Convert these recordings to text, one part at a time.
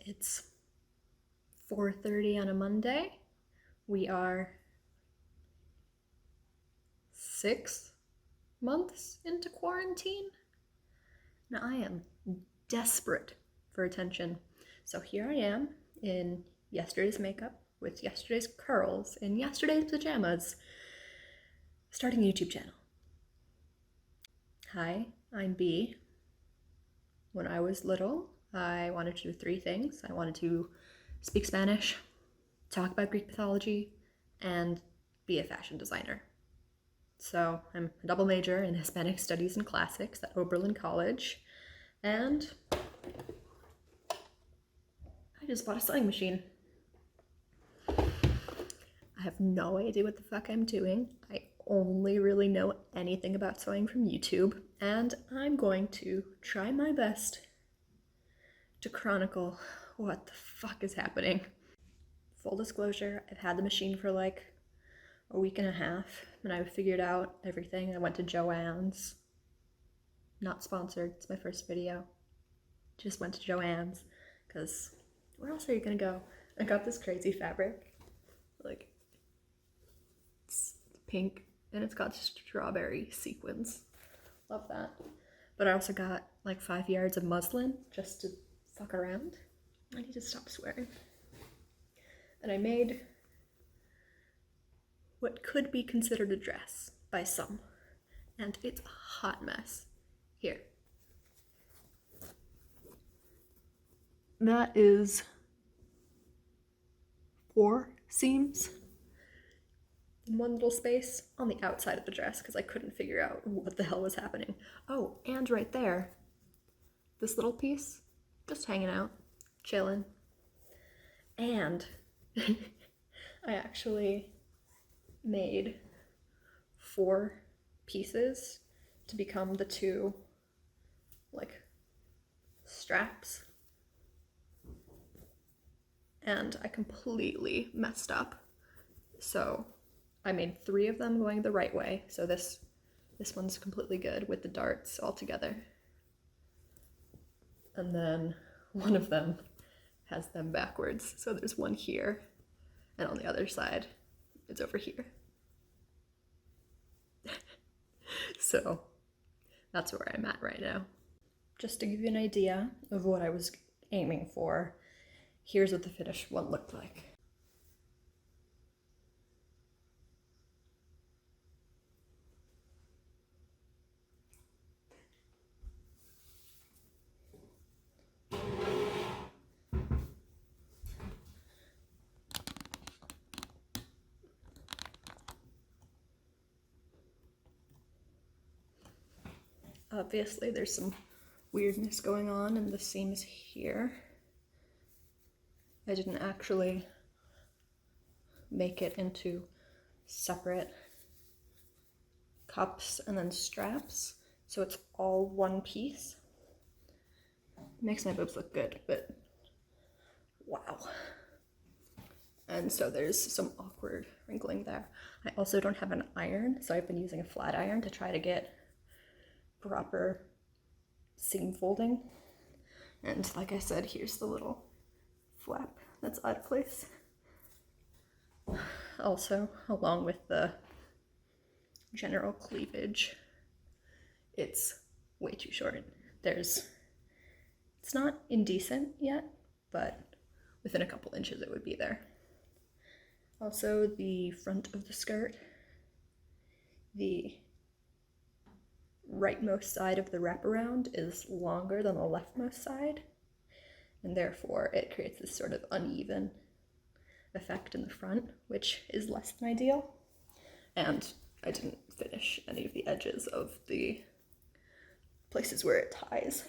It's 4:30 on a Monday. We are 6 months into quarantine. Now I am desperate for attention. So here I am in yesterday's makeup, with yesterday's curls, in yesterday's pajamas, starting a YouTube channel. Hi, I'm B. When I was little, I wanted to do 3 things. I wanted to speak Spanish, talk about Greek mythology, and be a fashion designer. So I'm a double major in Hispanic Studies and Classics at Oberlin College, and I just bought a sewing machine. I have no idea what the fuck I'm doing. I only really know anything about sewing from YouTube, and I'm going to try my best to chronicle what the fuck is happening. Full disclosure, I've had the machine for like a week and a half, and I figured out everything. I went to Joann's. Not sponsored, it's my first video. Just went to Joann's, because where else are you gonna go? I got this crazy fabric. Like, it's pink, and it's got strawberry sequins. Love that. But I also got like 5 yards of muslin just to fuck around. I need to stop swearing. And I made what could be considered a dress by some. And it's a hot mess. Here. That is 4 seams in one little space on the outside of the dress because I couldn't figure out what the hell was happening. Oh, and right there, this little piece, just hanging out, chilling. And I actually made 4 pieces to become the 2 like straps, and I completely messed up. So I made 3 of them going the right way, so this one's completely good with the darts all together, and then one of them has them backwards, so there's one here, and on the other side it's over here. So that's where I'm at right now. Just to give you an idea of what I was aiming for, here's what the finished one looked like. Obviously, there's some weirdness going on in the seams here. I didn't actually make it into separate cups and then straps, so it's all one piece. It makes my boobs look good, but wow. And so there's some awkward wrinkling there. I also don't have an iron, so I've been using a flat iron to try to get proper seam folding. And like I said, here's the little flap that's out of place. Also, along with the general cleavage, it's way too short. It's not indecent yet, but within a couple inches it would be there. Also, the front of the skirt, the rightmost side of the wraparound is longer than the leftmost side, and therefore it creates this sort of uneven effect in the front, which is less than ideal. And I didn't finish any of the edges of the places where it ties,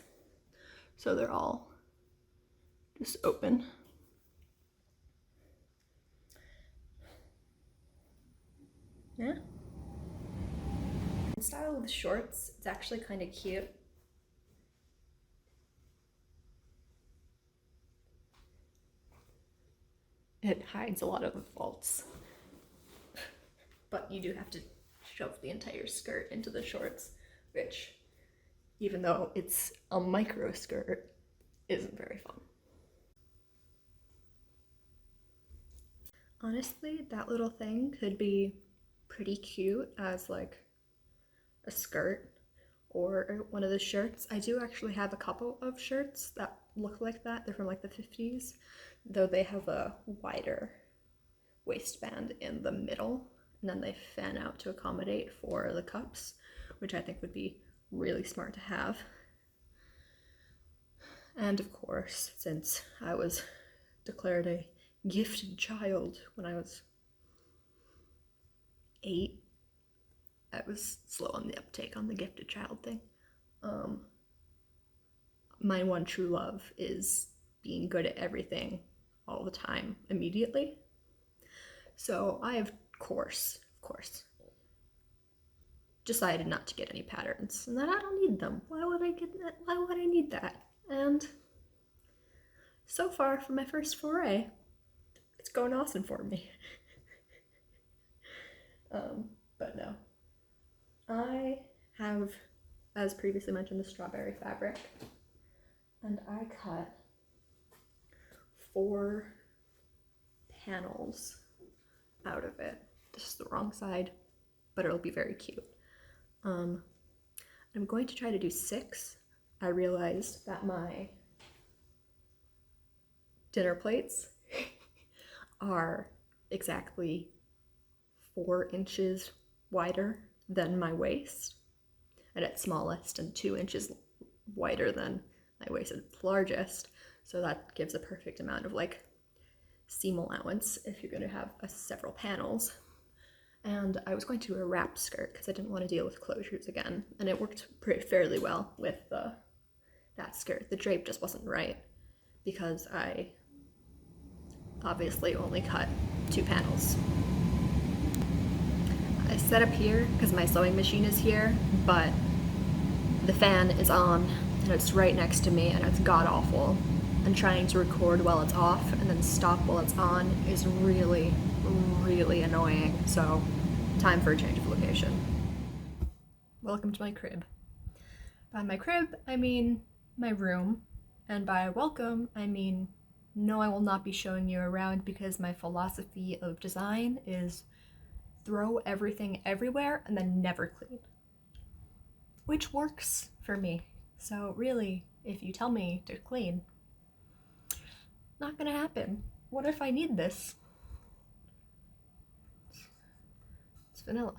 so they're all just open. Yeah. In style with shorts, it's actually kind of cute. It hides a lot of the faults, but you do have to shove the entire skirt into the shorts, which, even though it's a micro skirt, isn't very fun. Honestly, that little thing could be pretty cute as like a skirt or one of the shirts. I do actually have a couple of shirts that look like that. They're from like the 50s, though they have a wider waistband in the middle, and then they fan out to accommodate for the cups, which I think would be really smart to have. And of course, since I was declared a gifted child when I was 8, I was slow on the uptake on the gifted child thing. My one true love is being good at everything all the time immediately. So I, of course, decided not to get any patterns, and that I don't need them. Why would I get that? Why would I need that? And so far, for my first foray, it's going awesome for me. But no. I have, as previously mentioned, the strawberry fabric, and I cut 4 panels out of it. This is the wrong side, but it'll be very cute. I'm going to try to do 6. I realized that my dinner plates are exactly 4 inches wider than my waist, and at smallest, and 2 inches wider than my waist at its largest. So that gives a perfect amount of like seam allowance if you're going to have several panels. And I was going to do a wrap skirt because I didn't want to deal with closures again, and it worked fairly well with that skirt. The drape just wasn't right because I obviously only cut 2 panels. I set up here because my sewing machine is here, but the fan is on and it's right next to me and it's god awful. And trying to record while it's off and then stop while it's on is really, really annoying. So, time for a change of location. Welcome to my crib. By my crib, I mean my room. And by welcome, I mean no, I will not be showing you around because my philosophy of design is throw everything everywhere and then never clean. Which works for me. So really, if you tell me to clean, not gonna happen. What if I need this? It's vanilla.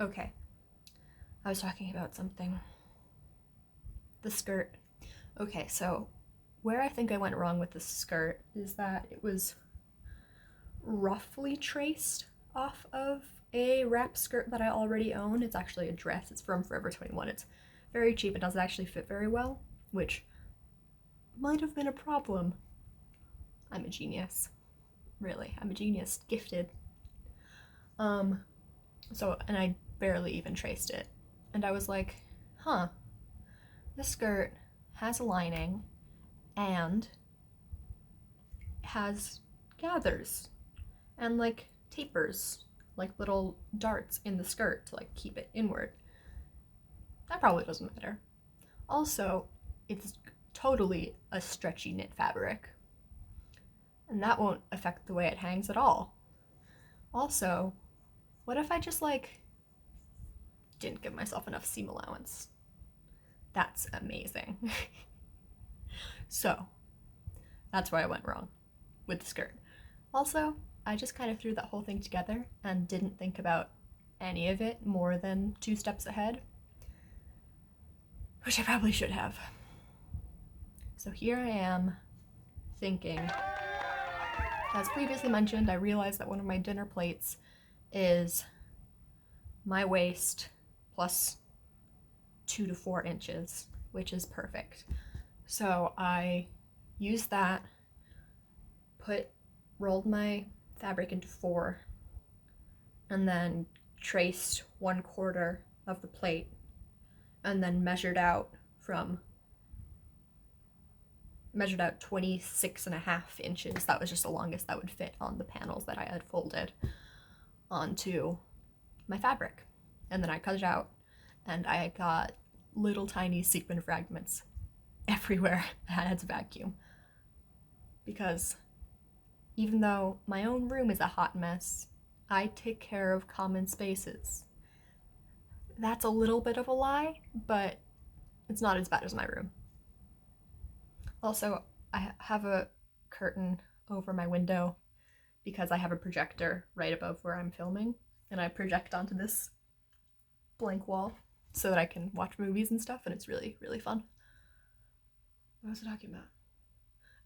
Okay. I was talking about something. The skirt. Okay, so where I think I went wrong with the skirt is that it was roughly traced off of a wrap skirt that I already own. It's actually a dress. It's from Forever 21. It's very cheap. It doesn't actually fit very well, which might have been a problem. I'm a genius. Really, I'm a genius. Gifted. And I barely even traced it. And I was like, huh, this skirt has a lining and has gathers and like tapers, like little darts in the skirt to like keep it inward. That probably doesn't matter. Also, it's totally a stretchy knit fabric, and that won't affect the way it hangs at all. Also, what if I just like didn't give myself enough seam allowance? That's amazing. So, that's where I went wrong with the skirt. Also, I just kind of threw that whole thing together and didn't think about any of it more than 2 steps ahead, which I probably should have. So here I am thinking, as previously mentioned, I realized that one of my dinner plates is my waist plus 2 to 4 inches, which is perfect. So I used that, rolled my fabric into 4, and then traced 1/4 of the plate, and then measured out 26.5 inches. That was just the longest that would fit on the panels that I had folded onto my fabric. And then I cut it out, and I got little tiny sequin fragments everywhere. I had to vacuum. because even though my own room is a hot mess, I take care of common spaces. That's a little bit of a lie, but it's not as bad as my room. Also, I have a curtain over my window because I have a projector right above where I'm filming, and I project onto this blank wall so that I can watch movies and stuff, and it's really, really fun. What was I talking about?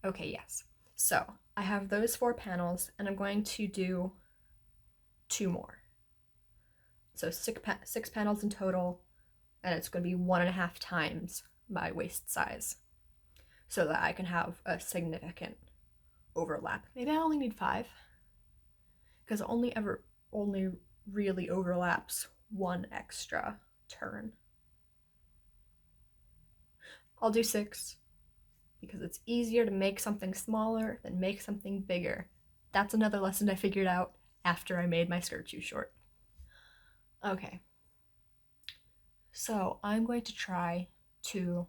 Okay, yes. So I have those 4 panels, and I'm going to do 2 more. So 6 panels in total, and it's going to be 1.5 times my waist size so that I can have a significant overlap. Maybe I only need 5 because it only really overlaps 1 extra turn. I'll do 6 because it's easier to make something smaller than make something bigger. That's another lesson I figured out after I made my skirt too short. Okay, so I'm going to try to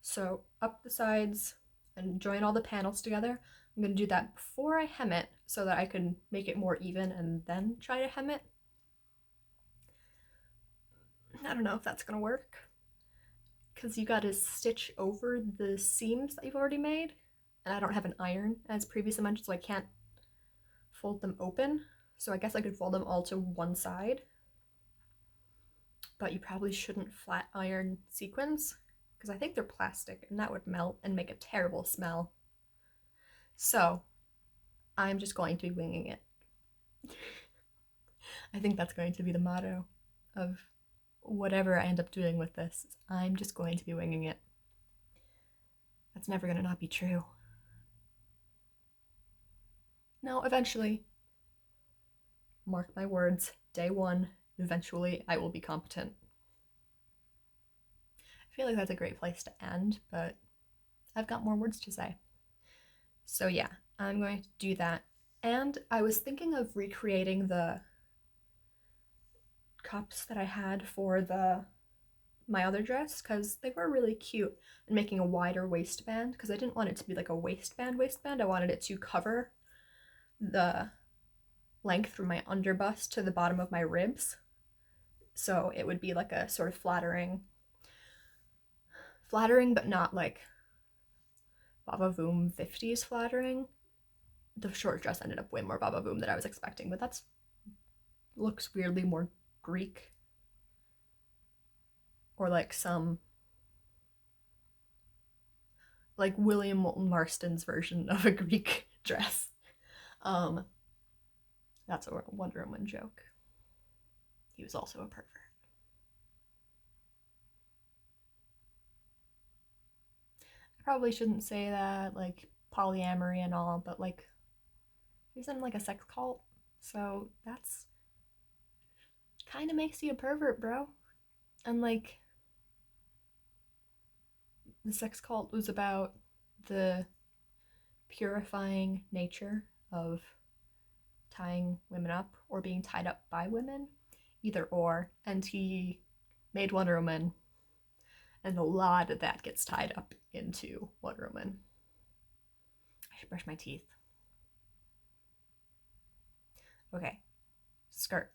sew up the sides and join all the panels together. I'm going to do that before I hem it so that I can make it more even and then try to hem it. I don't know if that's going to work because you got to stitch over the seams that you've already made, and I don't have an iron as previously mentioned, so I can't fold them open. So I guess I could fold them all to one side, but you probably shouldn't flat iron sequins because I think they're plastic and that would melt and make a terrible smell. So I'm just going to be winging it. I think that's going to be the motto of whatever I end up doing with this. I'm just going to be winging it. That's never going to not be true. No, eventually, mark my words, day 1, eventually I will be competent. I feel like that's a great place to end, but I've got more words to say. So yeah, I'm going to do that. And I was thinking of recreating the cups that I had for my other dress because they were really cute, and making a wider waistband because I didn't want it to be like a waistband. I wanted it to cover the length from my underbust to the bottom of my ribs, so it would be like a sort of flattering but not like Baba Voom 50s flattering. The short dress ended up way more Baba Voom than I was expecting, but that's looks weirdly more Greek, or like some like William Moulton-Marston's version of a Greek dress. That's a Wonder Woman joke. He was also a pervert. I probably shouldn't say that, like polyamory and all, but like he's in like a sex cult, so that's kind of makes you a pervert, bro. And like the sex cult was about the purifying nature of tying women up or being tied up by women, either or, and he made Wonder Woman, and a lot of that gets tied up into Wonder Woman. I should brush my teeth. Okay, skirt.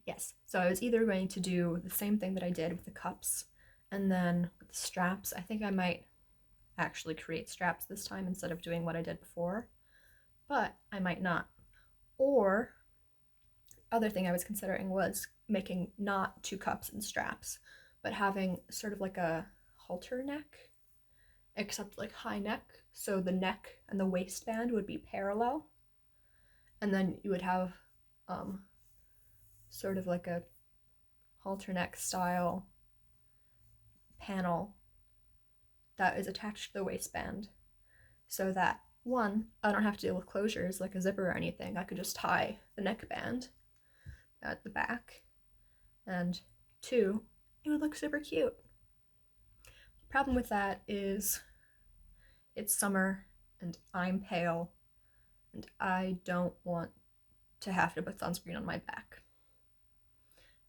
Yes, so I was either going to do the same thing that I did with the cups, and then with the straps, I think I might actually create straps this time instead of doing what I did before, but I might not. Or, other thing I was considering was making not 2 cups and straps, but having sort of like a halter neck, except like high neck, so the neck and the waistband would be parallel, and then you would have sort of like a halter neck style panel that is attached to the waistband, so that 1, I don't have to deal with closures like a zipper or anything. I could just tie the neckband at the back, and 2, it would look super cute. The problem with that is it's summer and I'm pale and I don't want to have to put sunscreen on my back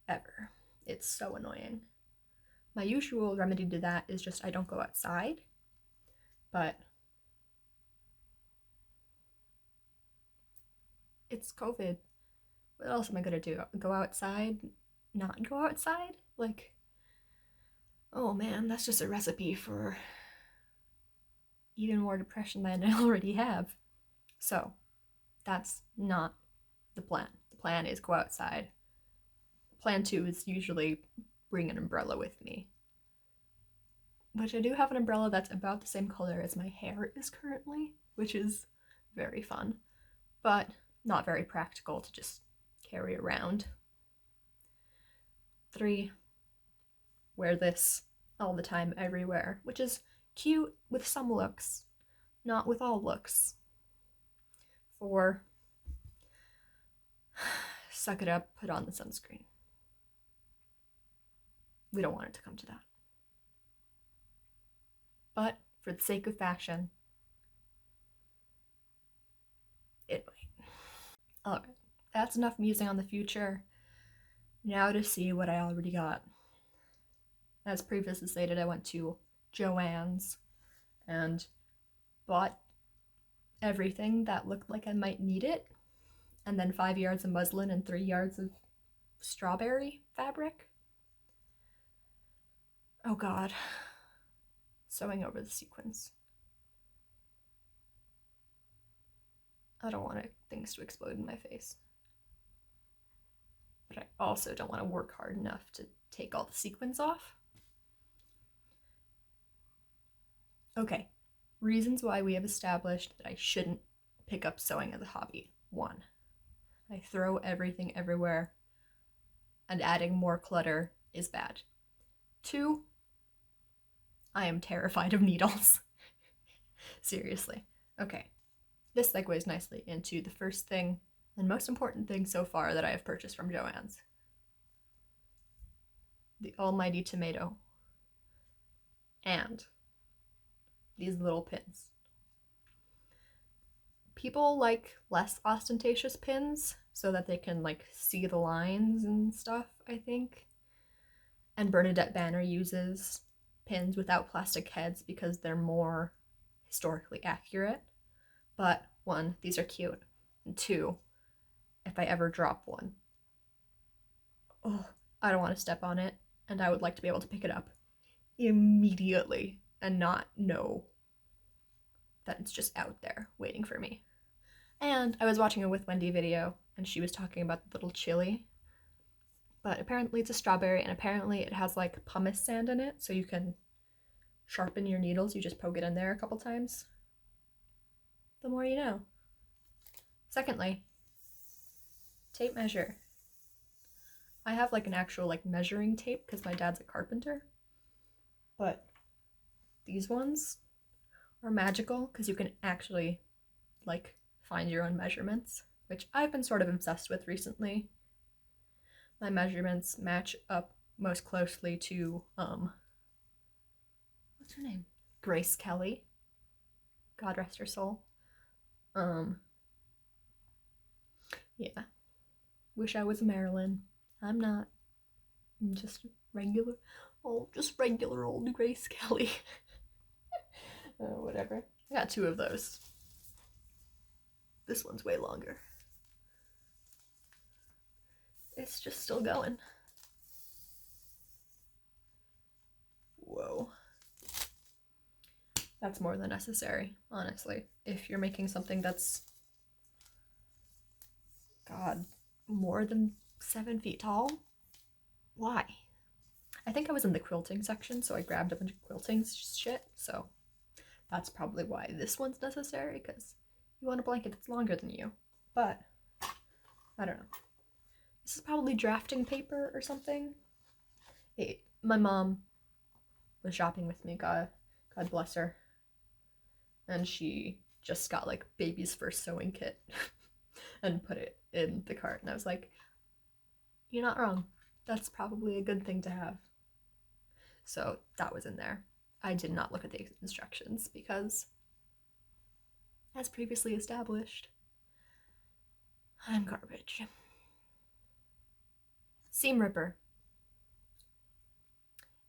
ever. It's so annoying. My usual remedy to that is just I don't go outside, but it's COVID. What else am I gonna do? Go outside? Not go outside? Like, oh man, that's just a recipe for even more depression than I already have. So, that's not the plan. The plan is go outside. Plan 2 is usually bring an umbrella with me. Which I do have an umbrella that's about the same color as my hair is currently, which is very fun, but not very practical to just carry around. 3, wear this all the time, everywhere, which is cute with some looks, not with all looks. 4, suck it up, put on the sunscreen. We don't want it to come to that. But for the sake of fashion, it might. Alright, that's enough musing on the future. Now to see what I already got. As previously stated, I went to Joann's and bought everything that looked like I might need it, and then 5 yards of muslin and 3 yards of strawberry fabric. Oh god. Sewing over the sequins. I don't want things to explode in my face. But I also don't want to work hard enough to take all the sequins off. Okay, reasons why we have established that I shouldn't pick up sewing as a hobby. 1, I throw everything everywhere, and adding more clutter is bad. 2, I am terrified of needles. Seriously. Okay, this segues nicely into the first thing and most important thing so far that I have purchased from Joann's. The almighty tomato. And these little pins. People like less ostentatious pins so that they can like see the lines and stuff, I think. And Bernadette Banner uses pins without plastic heads because they're more historically accurate. But 1, these are cute. And 2, if I ever drop one, I don't want to step on it, and I would like to be able to pick it up immediately and not know that it's just out there waiting for me. And I was watching a With Wendy video, and she was talking about the little chili, but apparently it's a strawberry, and apparently it has like pumice sand in it, so you can sharpen your needles. You just poke it in there a couple times. The more you know. Secondly, tape measure. I have like an actual like measuring tape because my dad's a carpenter, but these ones are magical because you can actually like find your own measurements, which I've been sort of obsessed with recently. My measurements match up most closely to what's her name? Grace Kelly. God rest her soul. Yeah. Wish I was Marilyn. I'm not. I'm just regular old Grace Kelly. Whatever. I got 2 of those. This one's way longer. It's just still going. Whoa. That's more than necessary, honestly. If you're making something that's, God, more than 7 feet tall, why? I think I was in the quilting section, so I grabbed a bunch of quilting shit, so that's probably why this one's necessary, because you want a blanket that's longer than you. But, I don't know. This is probably drafting paper or something. My mom was shopping with me, God bless her. And she just got like baby's first sewing kit and put it in the cart. And I was like, you're not wrong. That's probably a good thing to have. So that was in there. I did not look at the instructions because, as previously established, I'm garbage. Seam ripper.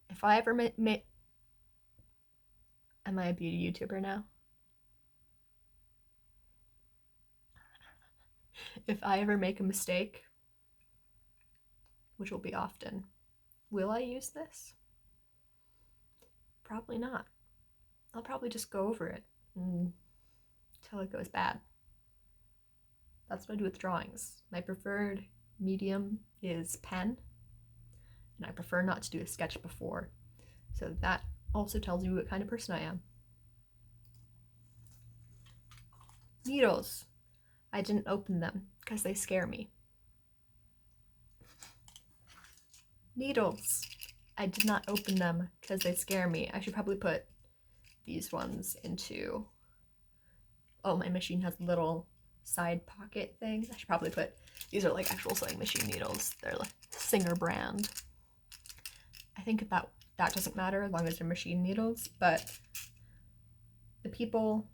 If I ever am I a beauty YouTuber now? if I ever make a mistake, which will be often, will I use this? Probably not. I'll probably just go over it until it goes bad. That's what I do with drawings. My preferred medium is pen, and I prefer not to do a sketch before. So that also tells you what kind of person I am. Needles. I didn't open them because they scare me. Needles. I did not open them because they scare me. I should probably put these ones into... Oh, my machine has a little side pocket thing. I should probably put... These are like actual sewing machine needles. They're like Singer brand. I think that doesn't matter as long as they're machine needles, but the people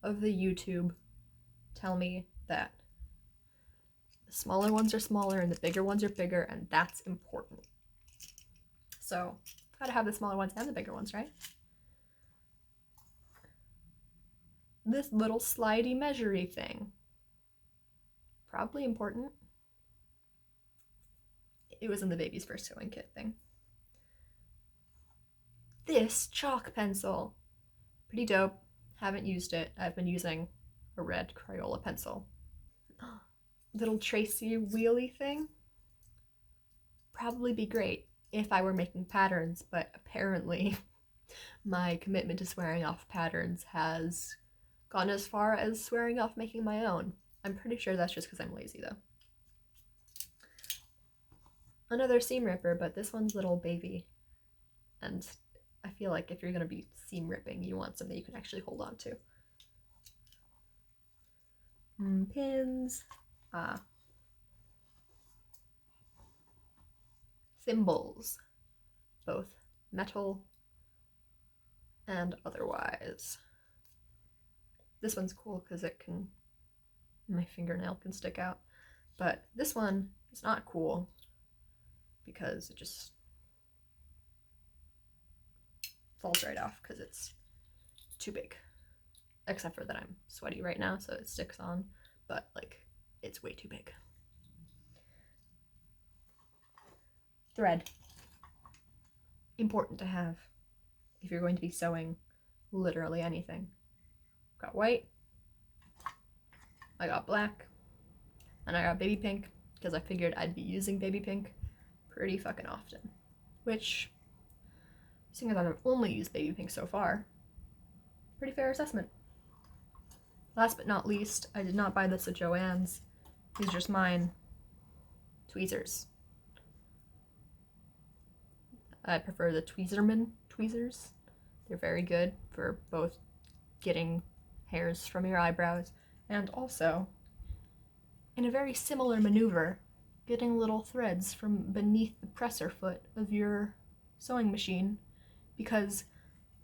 of the YouTube tell me that the smaller ones are smaller and the bigger ones are bigger, and that's important. So, gotta have the smaller ones and the bigger ones, right? This little slidey measury thing. Probably important. It was in the baby's first sewing kit thing. This chalk pencil. Pretty dope. Haven't used it. I've been using a red Crayola pencil. Little Tracy wheelie thing. Probably be great if I were making patterns, but apparently my commitment to swearing off patterns has gone as far as swearing off making my own. I'm pretty sure that's just because I'm lazy though. Another seam ripper, but this one's little baby. And I feel like if you're gonna be seam ripping, you want something you can actually hold on to. Pins. Thimbles. Both metal and otherwise. This one's cool because it can... my fingernail can stick out. But this one is not cool because it just falls right off because it's too big. Except for that I'm sweaty right now, so it sticks on, but like it's way too big. Thread. Important to have if you're going to be sewing literally anything. Got white, I got black, and I got baby pink because I figured I'd be using baby pink pretty fucking often. Which, seeing as I've only used baby pink so far, pretty fair assessment. Last but not least, I did not buy this at Joann's. These are just mine. Tweezers. I prefer the Tweezerman tweezers. They're very good for both getting hairs from your eyebrows and also, in a very similar maneuver, getting little threads from beneath the presser foot of your sewing machine, because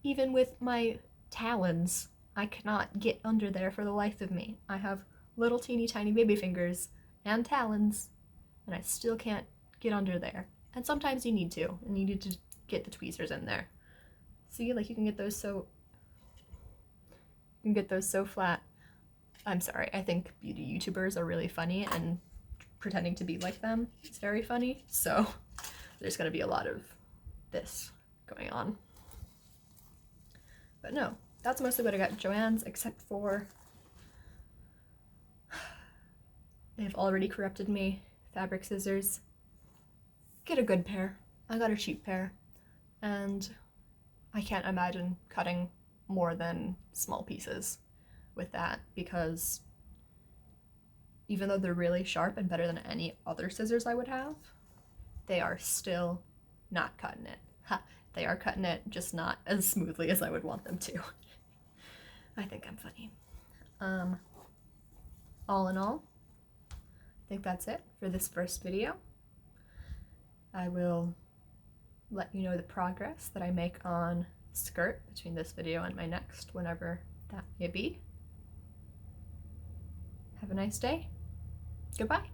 even with my talons, I cannot get under there for the life of me. I have little teeny tiny baby fingers and talons, and I still can't get under there. And sometimes you need to, and you need to get the tweezers in there. See, like you can get those so flat. I'm sorry, I think beauty YouTubers are really funny, and pretending to be like them is very funny, so there's gonna be a lot of this going on. But no, that's mostly what I got at Joann's, except for they've already corrupted me. Fabric scissors. Get a good pair. I got a cheap pair, and I can't imagine cutting more than small pieces with that, because even though they're really sharp and better than any other scissors I would have, they are still not cutting it. Ha! They are cutting it, just not as smoothly as I would want them to. I think I'm funny. All in all, I think that's it for this first video. I will let you know the progress that I make on skirt between this video and my next, whenever that may be. Have a nice day. Goodbye.